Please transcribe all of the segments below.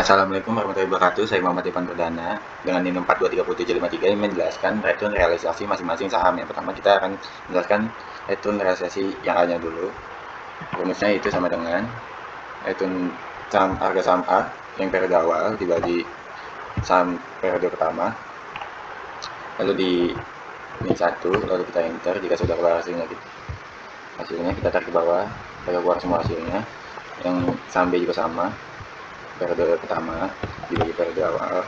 Assalamualaikum warahmatullahi wabarakatuh. Saya Muhammad Irfan Perdana dengan NIM 423753 ini menjelaskan return realisasi masing-masing saham. Yang pertama kita akan menjelaskan return realisasi yang A-nya dulu. Rumusnya itu sama dengan return saham harga saham A yang periode awal dibagi saham periode pertama, lalu di min 1, lalu kita enter. Jika sudah keluar hasilnya kita tarik ke bawah, kita keluar semua hasilnya. Yang saham B juga sama, periode pertama dibagi periode awal,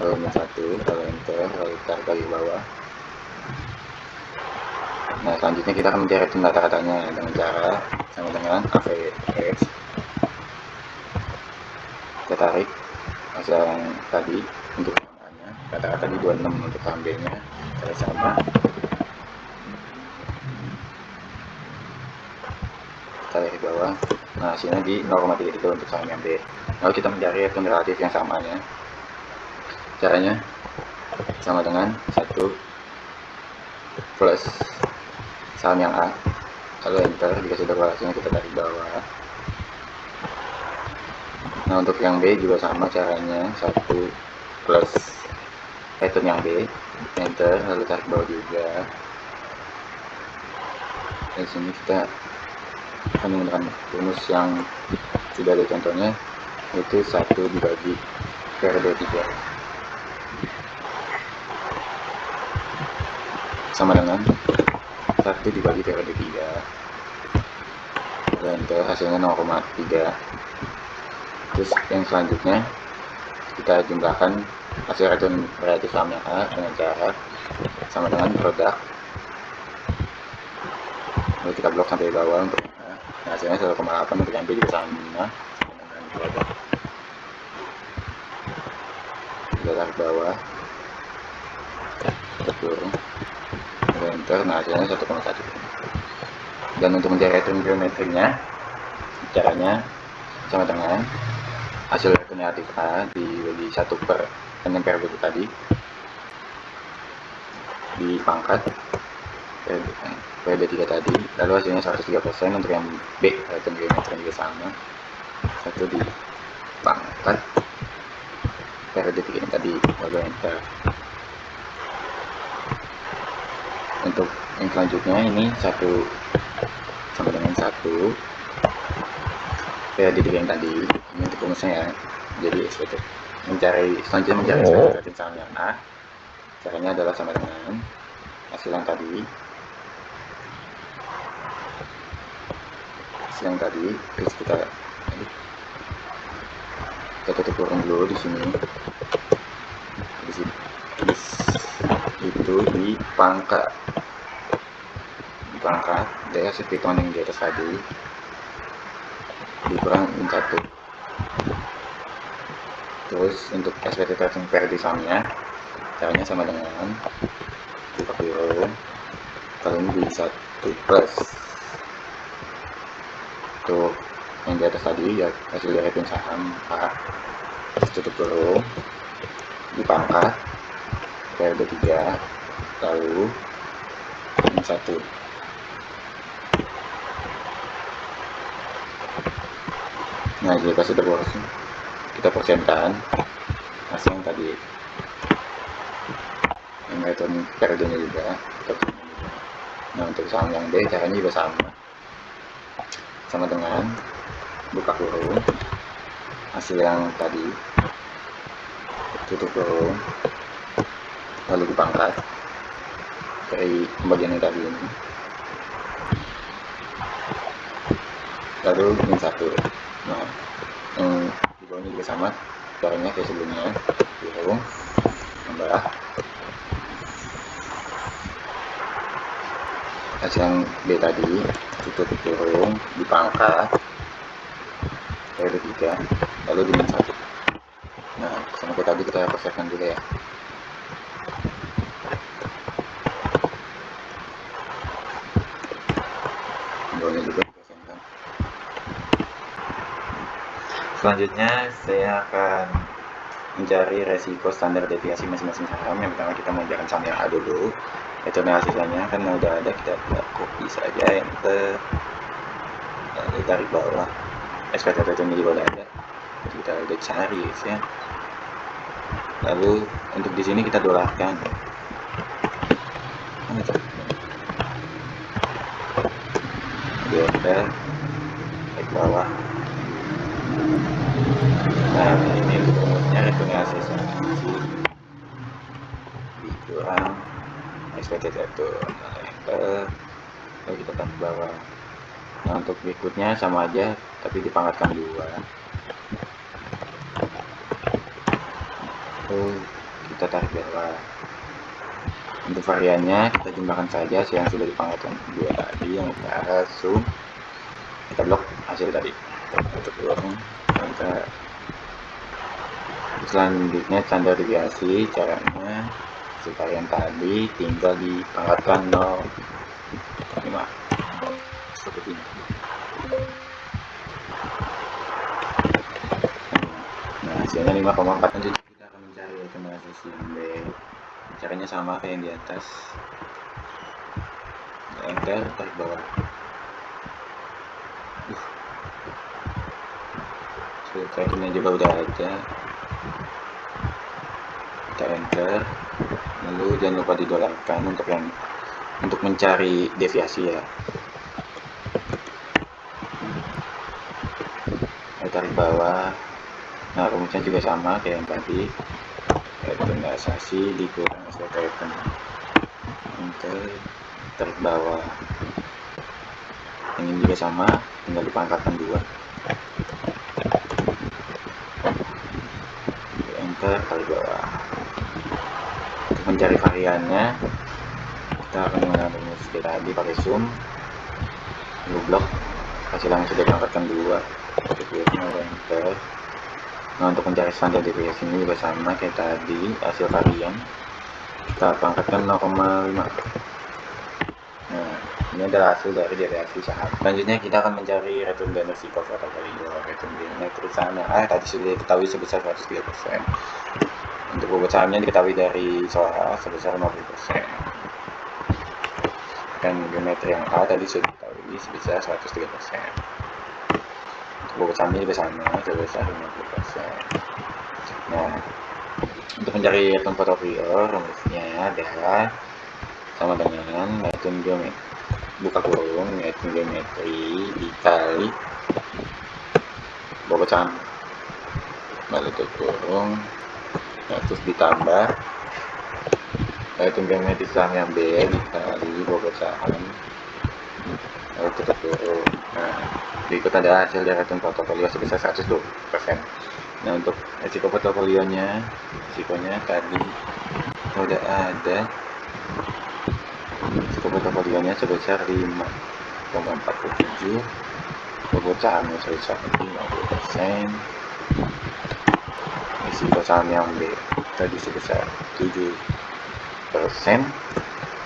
lalu min 1, lalu enter, lalu tarik lagi ke bawah. Nah, selanjutnya kita akan mencari return rata-ratanya dengan cara sama dengan AVX. Kita tarik hasil yang tadi untuk A-nya, rata-rata di 26, untuk saham B-nya sama. Tarik ke bawah. Nah, hasilnya di 0,33 untuk saham yang B. Lalu kita mencari return relatif yang samanya. Caranya sama dengan 1 plus saham yang A, lalu enter. Jika sudah keluar hasilnya kita tarik bawah. Nah, untuk yang B juga sama caranya, 1 plus return yang B, enter, lalu tarik bawah juga. Di sini kita akan menggunakan rumus yang sudah ada contohnya, yaitu 1 dibagi periode 3 sama dengan 1 dibagi periode 3, lalu enter, hasilnya 0,3. Terus yang selanjutnya kita jumlahkan hasil return relatif saham yang A dengan cara sama dengan produk, lalu kita blok sampai bawah untuk A. Nah, hasilnya 1,8 untuk yang B juga sama dengan produk. Kita tarik bawah, kita turun, enter. Nah, hasilnya 1,1. Dan untuk mencari return geometrinya, caranya sama dengan hasil return relatif A dibagi 1 per yang periode tadi dipangkat periode 3 tadi, lalu hasilnya 103%. Untuk yang B return geometri juga sama, 1 dipangkat periode 3 yang tadi, lalu enter. Untuk yang selanjutnya ini 1 sama dengan 1 periode 3 yang tadi. Ini untuk rumusnya ya. Jadi selanjutnya mencari expected saham yang A, caranya adalah sama dengan hasil yang tadi, terus kita tutup kurung dulu di sini. Itu dipangkat dari hasil perhitungan yang di atas tadi dikurang min 1. Terus untuk expected return periode sahamnya, caranya sama dengan buka kurung, kali ini di 1 plus untuk yang di atas tadi ya, hasil dari return saham A, tutup kurung, dipangkat periode 3, lalu min 1. Nah, jika sudah boros, kita persenkan hasil yang tadi, yang return periodenya juga. Nah, untuk saham yang B caranya juga sama dengan buka kurung, hasil yang tadi, tutup kurung, lalu dipangkat dari pembagian yang tadi ini, lalu min 1. Nah, yang di bawahnya juga sama caranya kayak sebelumnya, kurung, tambah hasil yang B tadi, tutup kurung, dipangkat periode 3, lalu di min 1. Nah, sama kayak tadi kita persepkan juga ya. Bawahnya juga persepkan. Selanjutnya saya akan mencari resiko standar deviasi masing-masing saham. Yang pertama kita mengerjakan saham yang A dulu. Itu hasilnya kan udah ada, kita copy saja, enter, lalu tarik bawah. Expected return juga udah ada, kita udah cari ya. Lalu untuk di sini kita dolarkan. Kita ke bawah. Nah, ini untuk rumusnya return dikurang expected return. Enter, lalu kita tarik ke bawah. Nah, untuk berikutnya sama aja, tapi dipangkatkan 2. Lalu kita tarik bawah. Untuk variannya kita jumlahkan saja yang sudah dipangkatkan 2 tadi, yang kita zoom, kita blok hasil tadi. Untuk kurang, kita selanjutnya standar deviasi. Caranya si varian tadi tinggal dipangkatkan 0,5 seperti ini. Nah, hasilnya 5,4. Lanjut kita akan mencari rekomendasi B. Caranya sama kayak yang di atas. Enter, tarik bawah. Tracking-nya juga udah ada. Kita enter, lalu jangan lupa didolarkan untuk mencari deviasi ya. Kita tarik bawah. Nah, rumusnya juga sama kayak yang tadi, rekomendasi dikurang expected return. Enter, tarik bawah. Yang ini juga sama, tinggal dipangkatkan 2. Enter, tarik bawah. Untuk mencari variannya, kita akan menggunakan rumus kita tadi pakai zoom, lalu blok hasil yang sudah diangkatkan 2. Enter. Nah, untuk mencari standar deviasi ini juga sama kayak tadi, hasil varian kita pangkatkan 0,5. Nah, ini adalah hasil dari deviasi saham. Selanjutnya kita akan mencari return dan risiko portofolio. Return dari sana tadi sudah diketahui sebesar 103%. Untuk bobot sahamnya diketahui dari SORA sebesar 50%. Dan geometri yang A tadi sudah diketahui sebesar 103%. Bobot sahamnya juga sama sebesar 50%. Nah, untuk mencari return portofolio rumusnya adalah sama dengan return geometri buka kurung return geometri dikali bobot saham, lalu tutup kurung, nah, terus ditambah return geometri saham yang B dikali bobot saham, lalu tutup kurung. Nah, berikut ada hasil dari return portofolio sebesar 120%. Nah, untuk risiko portofolionya, risikonya tadi sudah ada. Risiko portofolionya sebesar 5,47, bobot sahamnya sebesar 50%. Risiko saham yang B tadi sebesar 7%,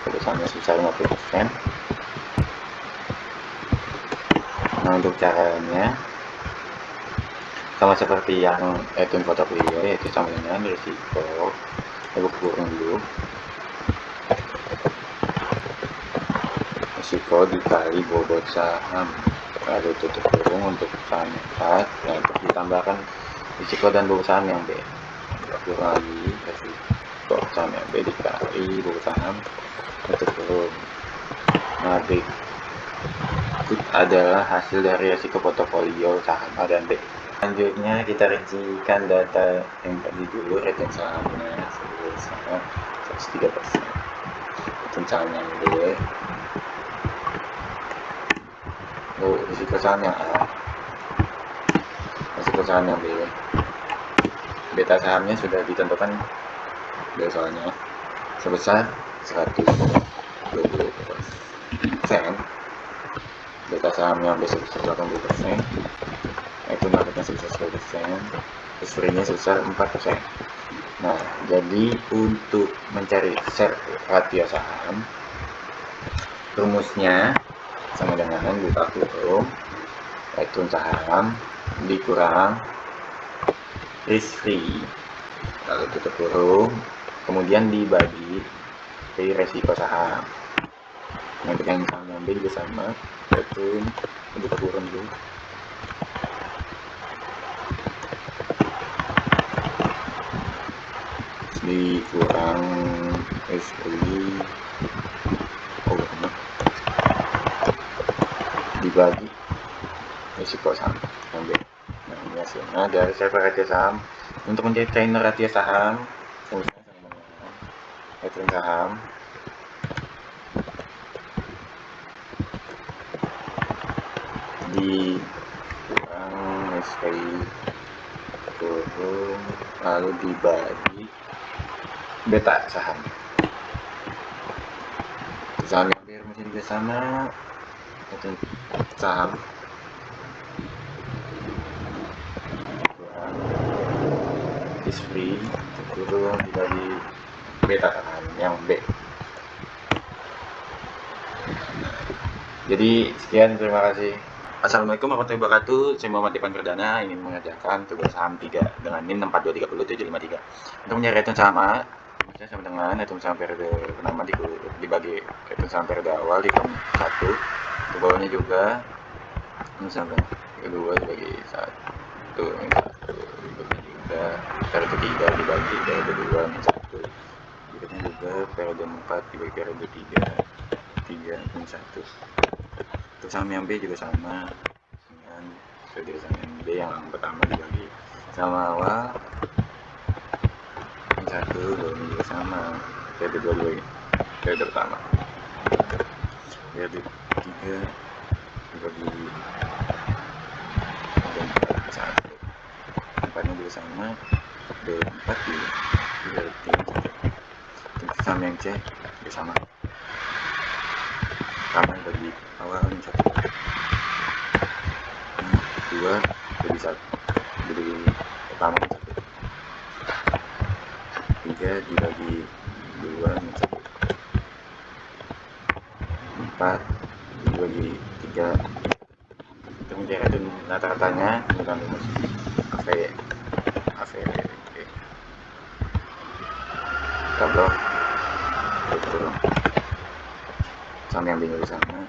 bobot sahamnya sebesar 50%. Nah, untuk caranya sama seperti yang return portofolio, yaitu sama dengan risiko, lalu kurung dulu, risiko dikali bobot saham, lalu tutup kurung untuk saham 4, nah, untuk ditambahkan risiko dan bobot saham yang B, kurung lagi risiko saham yang B dikali bobot saham, tutup kurung. Nah, berikut adalah hasil dari risiko portofolio saham A dan B. Selanjutnya kita rincikan data yang tadi dulu, return sahamnya sebesar 103%, return saham yang B, risiko saham yang A, risiko saham yang B, beta sahamnya sudah ditentukan soalnya sebesar 120%, beta saham yang B sebesar 80%, itu marketnya sebesar 10%, history-nya sebesar 4%. Nah, jadi untuk mencari share ratio saham, rumusnya sama dengan buka kurung return saham dikurang risk free, lalu tutup kurung, kemudian dibagi dari resiko saham. Untuk yang saham yang B juga sama, return buka kurung dulu, dikurang SI dibagi risiko saham yang B. Nah, dari server ratia saham untuk mencari trainer ratia saham fungsinya sama dengan rating saham dikurang SPI turun lalu dibagi beta saham. Saham yang biar masih juga sama, rating saham kurang is free turun dibagi beta saham yang B. Jadi sekian, terima kasih. Assalamualaikum warahmatullahi wabarakatuh. Saya Muhammad Ivan Perdana ingin mengerjakan tugas saham 3 dengan NIM 642307753. Untuk mencari return saham A, saya sama dengan return saham periode pertama dibagi return saham periode awal di kolom 1. Ke bawahnya juga return saham kedua dibagi 1 dibagi juga periode 3 dibagi periode 2 min 1. Berikutnya juga periode 4 dibagi periode 3 min 1. Untuk saham yang B juga sama dengan studi saham yang B yang pertama dibagi sama awal min 1, bawahnya juga sama periode 2 dibagi periode pertama, periode 3 dibagi periode 4 min 1, empatnya juga sama periode 4 dibagi 3. Untuk saham yang C juga sama, pertama dibagi awal min 1, 2 dibagi 1 dibagi pertama min 1, 3 dibagi 2 min 1, 4 dibagi 3. Untuk mencari rata-ratanya menggunakan rumus AVB tabel turun. Saham yang B juga sama,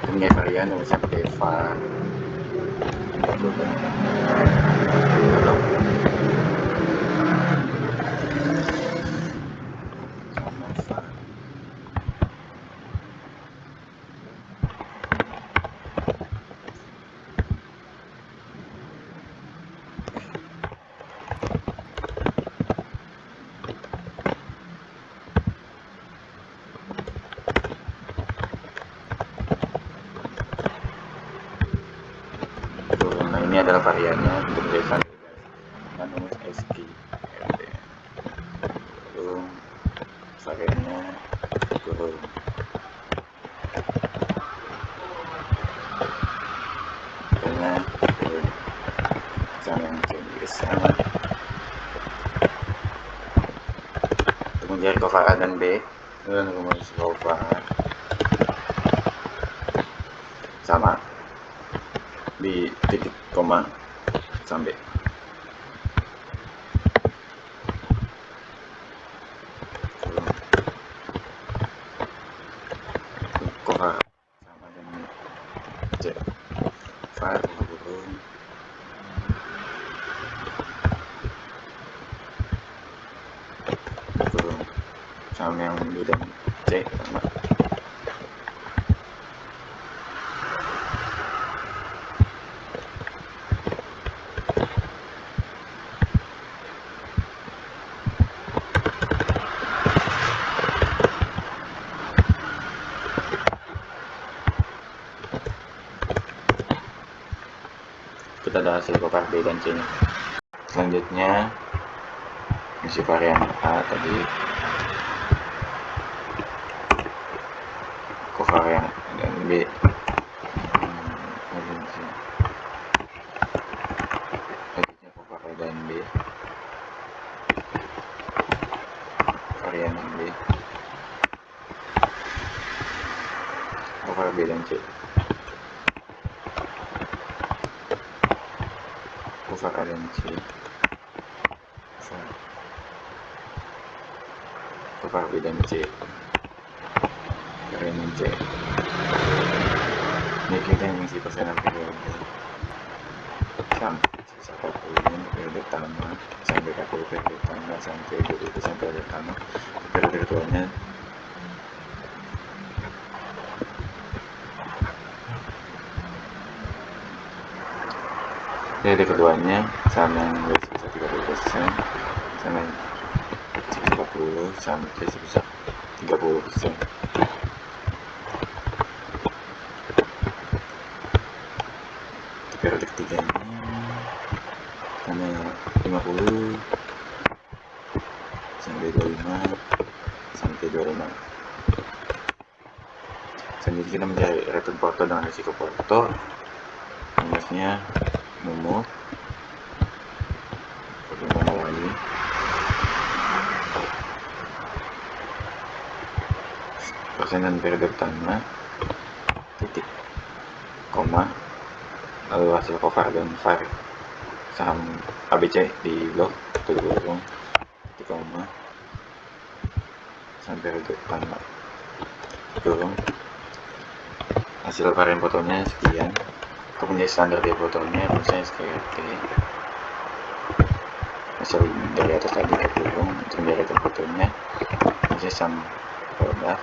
punya varian yang bisa pakai var ini adalah variannya untuk tulisan dengan rumus SQ lalu variannya turun. Karena saham yang juga sama. Untuk mencari cover A dan B dengan rumus cover sama di titik koma sampai cover sama dengan C var turun saham yang B dan C sama. Kita ada hasil cover B dan C nya. Selanjutnya isi varian A tadi cover yang dan B selanjutnya cover A dan B varian B cover B dan C cover A dan C cover B dan C keren C. Ini kita mengisi persenan periode sampai sisa kalkulum periode pertama sampai kalkulum periode pertama sampai 20 sampai periode pertama periode keduanya sama yang sebesar 30% sama yang sebesar 40 sampai sebesar 30%. Periode ketiganya sama 50 sampai 25 sampai 25. Selanjutnya kita mencari return porto dengan risiko porto, rumusnya numuk lagi persenan periode pertama titik koma lalu hasil cover dan var saham ABC di blok tutup titik koma sampai periode pertama kurung hasil varian fotonya sekian, kemudian standar dia fotonya misalnya SKRT hasil dari atas tadi ke kurung untuk dari atas fotonya misalnya sum produk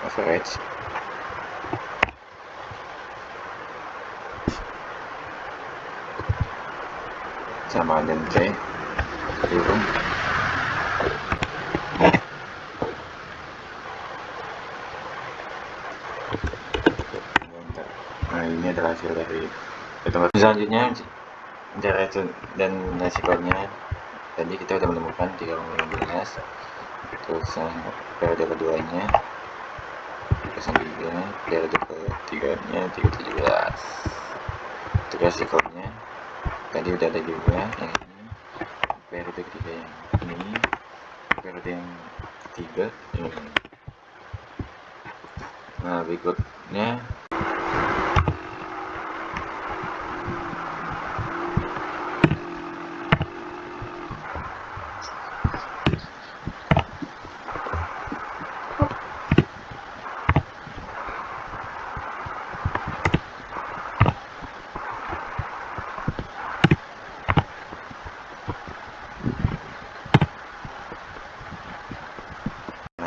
average sama dan C kurung nah ini adalah hasil dari tempat. Selanjutnya mencari dan resikonya tadi kita sudah menemukan 3,15 terus periode keduanya 3, periode ketiganya 3,17 untuk resikonya tadi udah ada juga yang ini periode ketiga yang ini periode yang ketiga ini. Nah berikutnya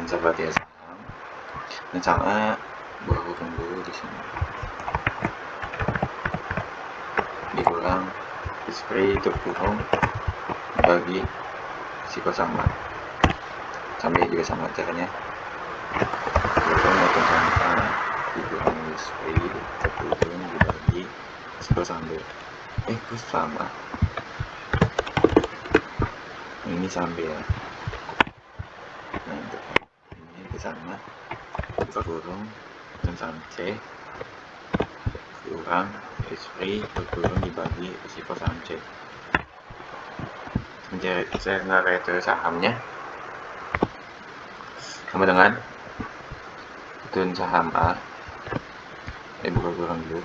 sahabat ya saham dan sama buah dulu di sini dikurang display terkurung bagi risiko sama sampai juga sama caranya kurung atau sama dikurang display terkurung dibagi risiko sampai terus sama ini sampai ya. Nah untuk ini sama buka kurung dan sama C kurang SP berkurung dibagi risiko saham C. Saya nggak itu sahamnya sama dengan return saham A buka kurang dulu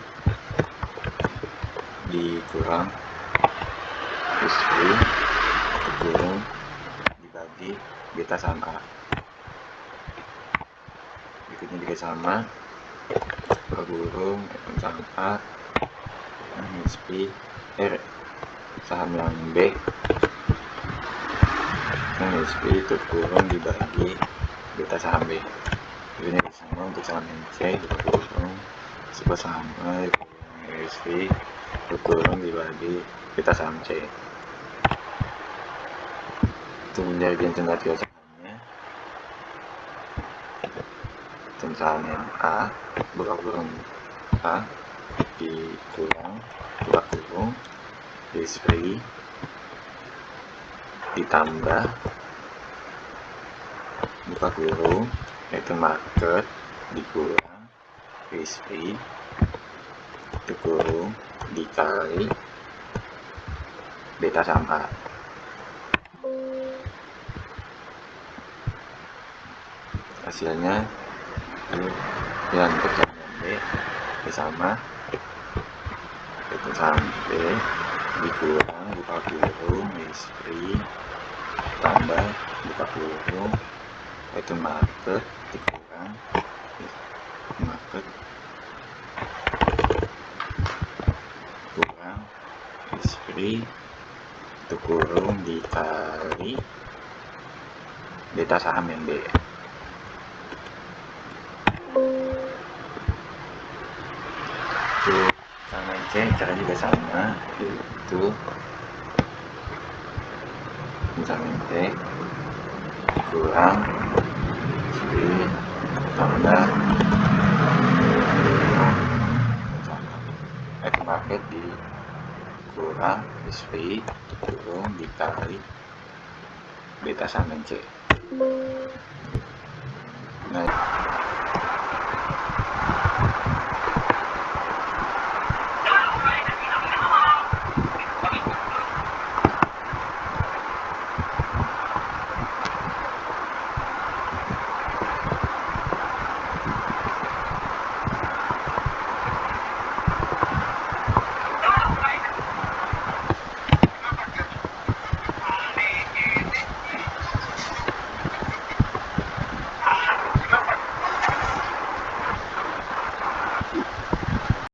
dikurang SP berkurung dibagi beta saham A. Berikutnya juga sama berkurung saham A SP saham yang B SP terkurung dibagi beta saham B. Ini sama untuk saham yang C terkurung risiko saham A SP terkurung dibagi beta saham C. Itu menjadi tingkat sahamnya dan saham yang A buka kurung A dikurang buka kurung SP ditambah buka kurung yaitu market dikurang SP dikurung dikali beta saham A. Hasilnya yang untuk saham B sama yaitu saham B dikurang buka kurung SP tambah buka kurung Itu market dikurang market kurang free itu kurung dikali beta saham yang B. Itu sama C cara juga sama, itu misalnya T kurang free tambah market di kurang free kurung dikali beta sama C. Nah,